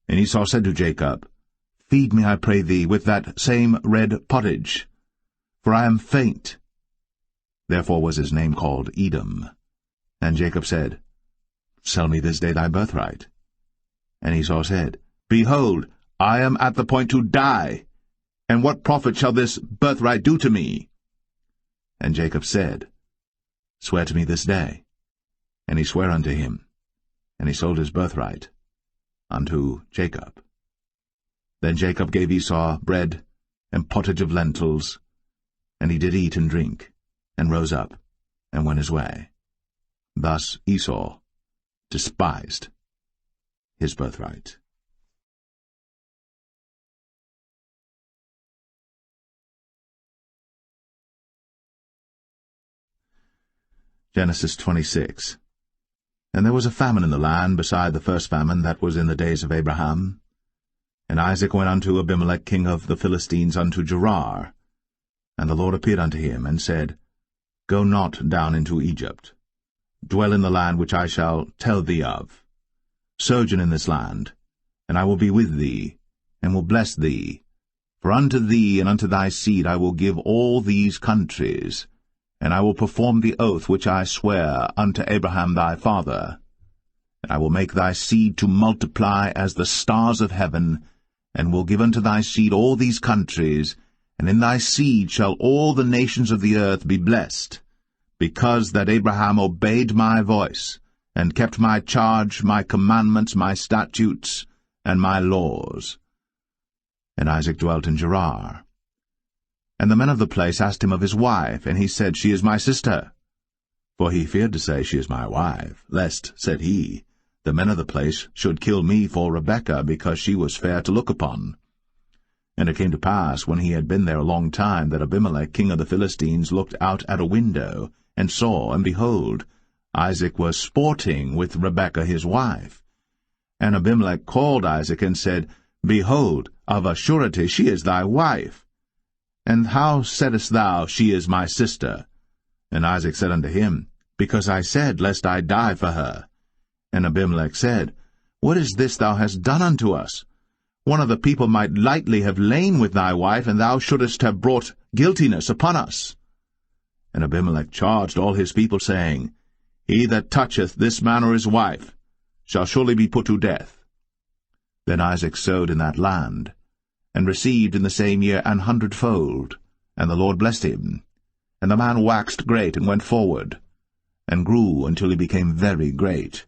And Esau said to Jacob, Feed me, I pray thee, with that same red pottage, for I am faint. Therefore was his name called Edom. And Jacob said, Sell me this day thy birthright. And Esau said, Behold, I am at the point to die, and what profit shall this birthright do to me? And Jacob said, Swear to me this day. And he sware unto him, and he sold his birthright unto Jacob. Then Jacob gave Esau bread and pottage of lentils, and he did eat and drink, and rose up, and went his way. Thus Esau despised his birthright. Genesis 26. And there was a famine in the land beside the first famine that was in the days of Abraham. And Isaac went unto Abimelech king of the Philistines unto Gerar. And the Lord appeared unto him, and said, Go not down into Egypt. Dwell in the land which I shall tell thee of. Sojourn in this land, and I will be with thee, and will bless thee. For unto thee and unto thy seed I will give all these countries, and I will perform the oath which I sware unto Abraham thy father. And I will make thy seed to multiply as the stars of heaven, and will give unto thy seed all these countries, and in thy seed shall all the nations of the earth be blessed, because that Abraham obeyed my voice, and kept my charge, my commandments, my statutes, and my laws. And Isaac dwelt in Gerar. And the men of the place asked him of his wife, and he said, She is my sister. For he feared to say, She is my wife, lest, said he, the men of the place should kill me for Rebekah, because she was fair to look upon. And it came to pass, when he had been there a long time, that Abimelech king of the Philistines looked out at a window, and saw, and behold, Isaac was sporting with Rebekah his wife. And Abimelech called Isaac, and said, Behold, of a surety she is thy wife. And how saidst thou, She is my sister? And Isaac said unto him, Because I said, Lest I die for her. And Abimelech said, What is this thou hast done unto us? One of the people might lightly have lain with thy wife, and thou shouldest have brought guiltiness upon us. And Abimelech charged all his people, saying, He that toucheth this man or his wife shall surely be put to death. Then Isaac sowed in that land, and received in the same year 100-fold, and the Lord blessed him. And the man waxed great, and went forward, and grew until he became very great.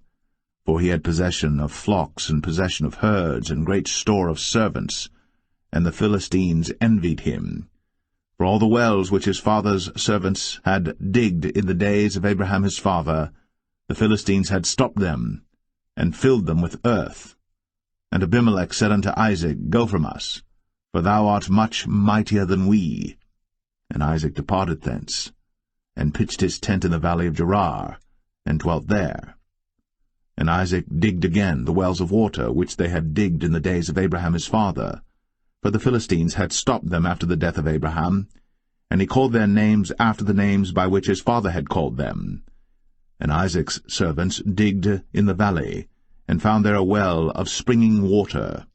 For he had possession of flocks, and possession of herds, and great store of servants, and the Philistines envied him. For all the wells which his father's servants had digged in the days of Abraham his father, the Philistines had stopped them, and filled them with earth. And Abimelech said unto Isaac, Go from us, for thou art much mightier than we. And Isaac departed thence, and pitched his tent in the valley of Gerar, and dwelt there. And Isaac digged again the wells of water, which they had digged in the days of Abraham his father, for the Philistines had stopped them after the death of Abraham, and he called their names after the names by which his father had called them. And Isaac's servants digged in the valley, and found there a well of springing water.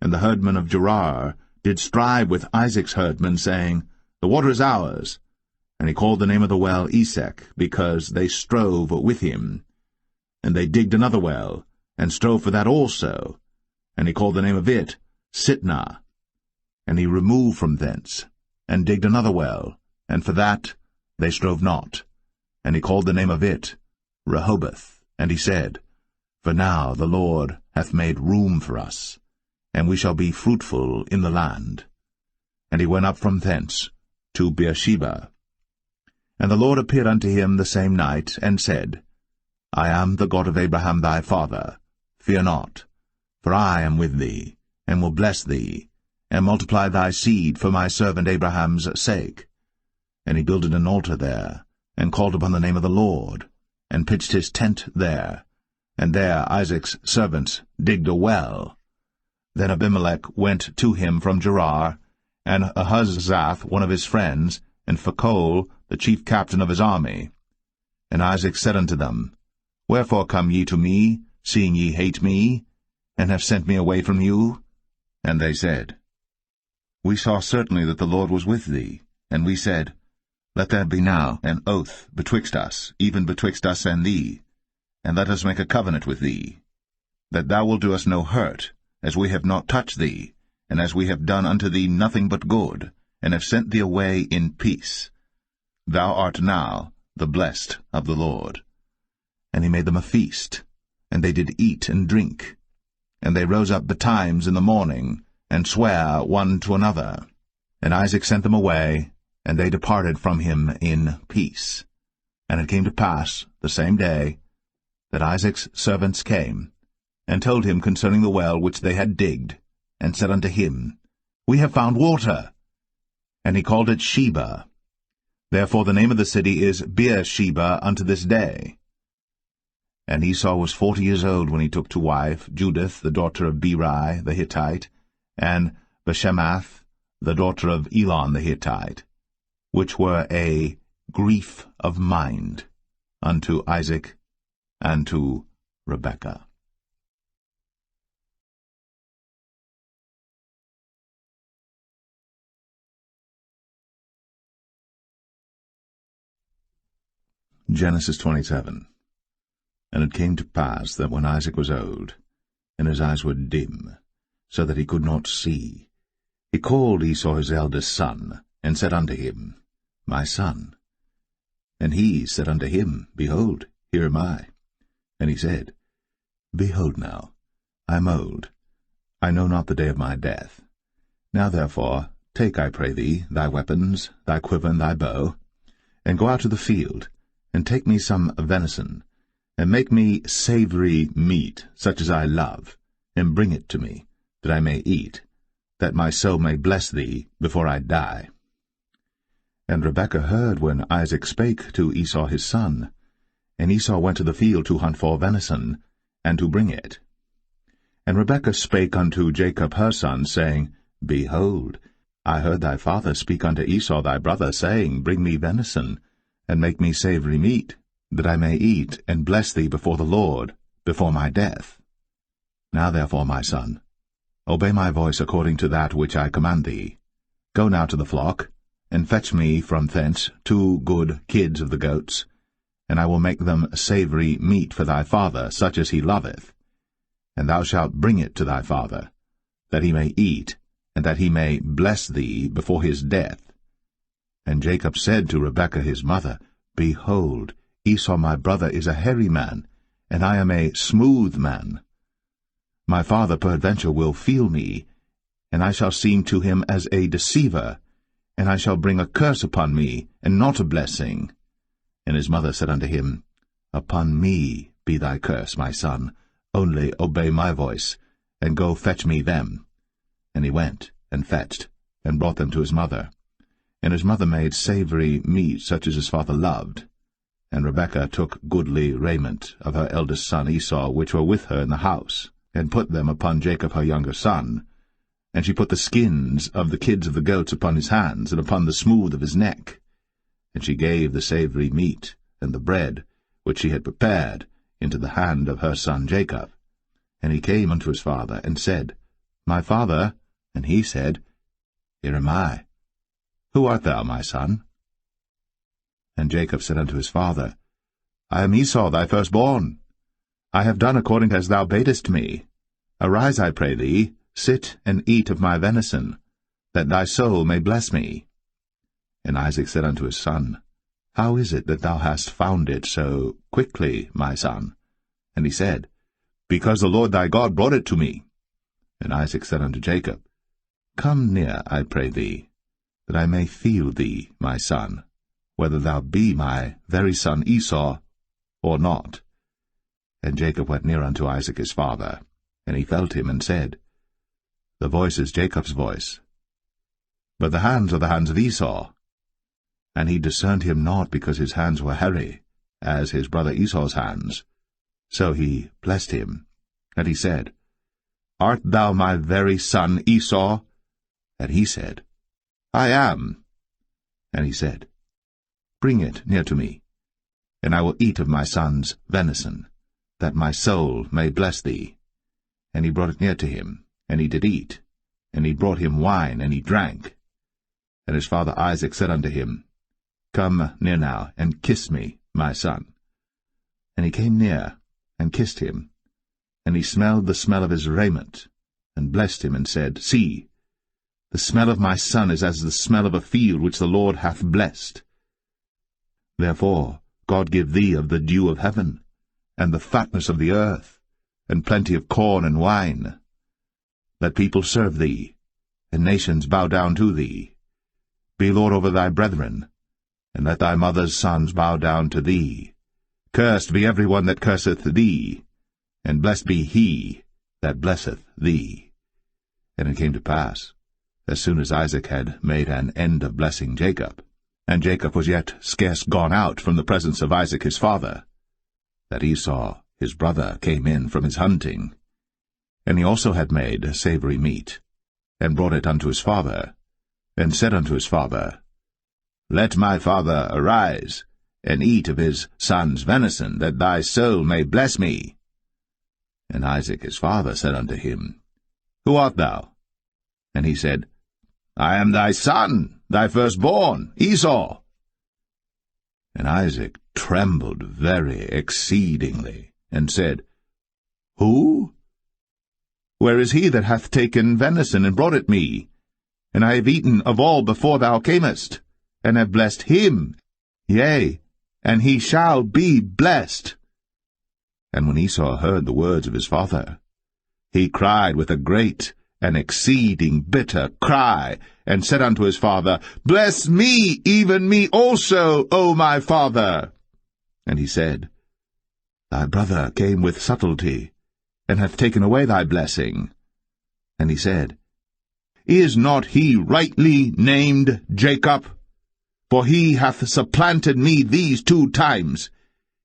And the herdmen of Gerar did strive with Isaac's herdmen, saying, The water is ours. And he called the name of the well Esek, because they strove with him. And they digged another well, and strove for that also. And he called the name of it Sitnah. And he removed from thence, and digged another well, and for that they strove not. And he called the name of it Rehoboth. And he said, For now the Lord hath made room for us, and we shall be fruitful in the land. And he went up from thence to Beersheba. And the Lord appeared unto him the same night, and said, I am the God of Abraham thy father. Fear not, for I am with thee, and will bless thee, and multiply thy seed for my servant Abraham's sake. And he builded an altar there, and called upon the name of the Lord, and pitched his tent there. And there Isaac's servants digged a well. Then Abimelech went to him from Gerar, and Ahuzzath one of his friends, and Phicol the chief captain of his army. And Isaac said unto them, Wherefore come ye to me, seeing ye hate me, and have sent me away from you? And they said, We saw certainly that the Lord was with thee. And we said, Let there be now an oath betwixt us, even betwixt us and thee, and let us make a covenant with thee, that thou wilt do us no hurt, as we have not touched thee, and as we have done unto thee nothing but good, and have sent thee away in peace. Thou art now the blessed of the Lord. And he made them a feast, and they did eat and drink. And they rose up betimes in the morning, and sware one to another. And Isaac sent them away, and they departed from him in peace. And it came to pass the same day that Isaac's servants came, and told him concerning the well which they had digged, and said unto him, We have found water. And he called it Sheba. Therefore the name of the city is Beersheba unto this day. And Esau was 40 years old when he took to wife Judith the daughter of Beri the Hittite, and Bashemath the daughter of Elon the Hittite, which were a grief of mind unto Isaac and to Rebekah. Genesis 27. And it came to pass that when Isaac was old, and his eyes were dim, so that he could not see, he called Esau his eldest son, and said unto him, My son. And he said unto him, Behold, here am I. And he said, Behold now, I am old, I know not the day of my death. Now therefore, take, I pray thee, thy weapons, thy quiver, and thy bow, and go out to the field, and take me some venison, and make me savory meat, such as I love, and bring it to me, that I may eat, that my soul may bless thee before I die. And Rebekah heard when Isaac spake to Esau his son, and Esau went to the field to hunt for venison, and to bring it. And Rebekah spake unto Jacob her son, saying, Behold, I heard thy father speak unto Esau thy brother, saying, Bring me venison, and make me savory meat, that I may eat, and bless thee before the Lord, before my death. Now therefore, my son, obey my voice according to that which I command thee. Go now to the flock, and fetch me from thence 2 good kids of the goats, and I will make them savory meat for thy father, such as he loveth. And thou shalt bring it to thy father, that he may eat, and that he may bless thee before his death. And Jacob said to Rebekah his mother, Behold, Esau my brother is a hairy man, and I am a smooth man. My father peradventure will feel me, and I shall seem to him as a deceiver, and I shall bring a curse upon me, and not a blessing. And his mother said unto him, Upon me be thy curse, my son, only obey my voice, and go fetch me them. And he went, and fetched, and brought them to his mother. And his mother made savory meat such as his father loved. And Rebekah took goodly raiment of her eldest son Esau, which were with her in the house, and put them upon Jacob her younger son. And she put the skins of the kids of the goats upon his hands, and upon the smooth of his neck. And she gave the savory meat, and the bread, which she had prepared, into the hand of her son Jacob. And he came unto his father, and said, My father. And he said, Here am I. Who art thou, my son? And Jacob said unto his father, I am Esau thy firstborn. I have done according as thou badest me. Arise, I pray thee, sit and eat of my venison, that thy soul may bless me. And Isaac said unto his son, How is it that thou hast found it so quickly, my son? And he said, Because the Lord thy God brought it to me. And Isaac said unto Jacob, Come near, I pray thee, that I may feel thee, my son, whether thou be my very son Esau, or not. And Jacob went near unto Isaac his father, and he felt him, and said, The voice is Jacob's voice, but the hands are the hands of Esau. And he discerned him not, because his hands were hairy, as his brother Esau's hands. So he blessed him. And he said, Art thou my very son Esau? And he said, I am. And he said, Bring it near to me, and I will eat of my son's venison, that my soul may bless thee. And he brought it near to him, and he did eat. And he brought him wine, and he drank. And his father Isaac said unto him, Come near now, and kiss me, my son. And he came near, and kissed him. And he smelled the smell of his raiment, and blessed him, and said, See, the smell of my son is as the smell of a field which the Lord hath blessed. Therefore God give thee of the dew of heaven, and the fatness of the earth, and plenty of corn and wine. Let people serve thee, and nations bow down to thee. Be Lord over thy brethren, and let thy mother's sons bow down to thee. Cursed be every one that curseth thee, and blessed be he that blesseth thee. And it came to pass, as soon as Isaac had made an end of blessing Jacob, and Jacob was yet scarce gone out from the presence of Isaac his father, that Esau his brother came in from his hunting. And he also had made savory meat, and brought it unto his father, and said unto his father, Let my father arise, and eat of his son's venison, that thy soul may bless me. And Isaac his father said unto him, Who art thou? And he said, I am thy son, thy firstborn, Esau. And Isaac trembled very exceedingly, and said, Who? Where is he that hath taken venison and brought it me? And I have eaten of all before thou camest, and have blessed him, yea, and he shall be blessed. And when Esau heard the words of his father, he cried with a great and exceeding bitter cry, and said unto his father, Bless me, even me also, O my father. And he said, Thy brother came with subtlety, and hath taken away thy blessing. And he said, Is not he rightly named Jacob? For he hath supplanted me these 2 times.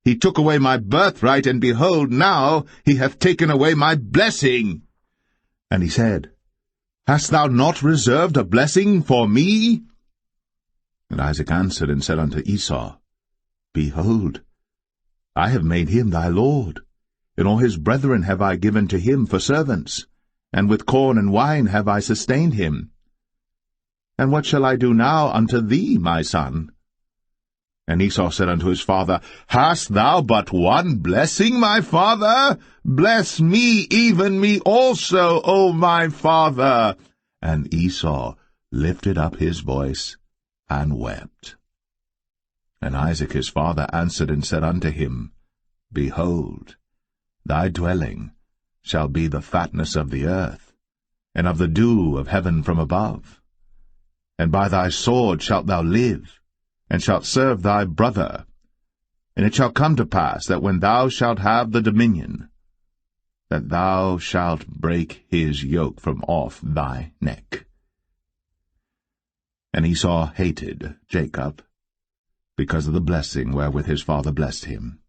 He took away my birthright, and behold, now he hath taken away my blessing. And he said, Hast thou not reserved a blessing for me? And Isaac answered and said unto Esau, Behold, I have made him thy lord, and all his brethren have I given to him for servants, and with corn and wine have I sustained him. And what shall I do now unto thee, my son? And Esau said unto his father, Hast thou but one blessing, my father? Bless me, even me also, O my father. And Esau lifted up his voice and wept. And Isaac his father answered and said unto him, Behold, thy dwelling shall be the fatness of the earth, and of the dew of heaven from above. And by thy sword shalt thou live, and shalt serve thy brother. And it shall come to pass that when thou shalt have the dominion, that thou shalt break his yoke from off thy neck. And Esau hated Jacob, because of the blessing wherewith his father blessed him.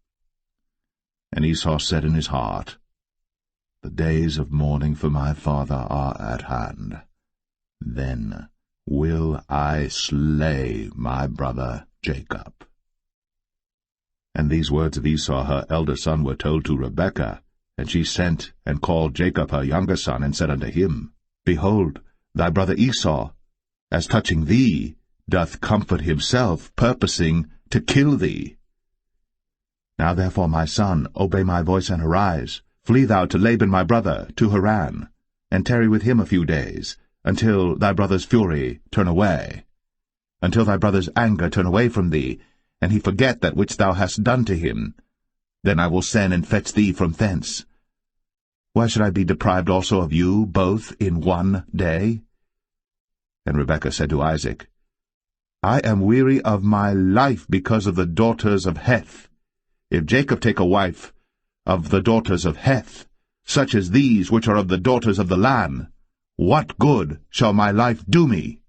And Esau said in his heart, The days of mourning for my father are at hand. Then will I slay my brother Jacob. And these words of Esau her elder son were told to Rebekah, and she sent and called Jacob her younger son, and said unto him, Behold, thy brother Esau, as touching thee, doth comfort himself, purposing to kill thee. Now therefore, my son, obey my voice, and arise. Flee thou to Laban my brother, to Haran, and tarry with him a few days, until thy brother's fury turn away, until thy brother's anger turn away from thee, and he forget that which thou hast done to him. Then I will send and fetch thee from thence. Why should I be deprived also of you both in one day? And Rebekah said to Isaac, I am weary of my life because of the daughters of Heth. If Jacob take a wife of the daughters of Heth, such as these which are of the daughters of the land, what good shall my life do me?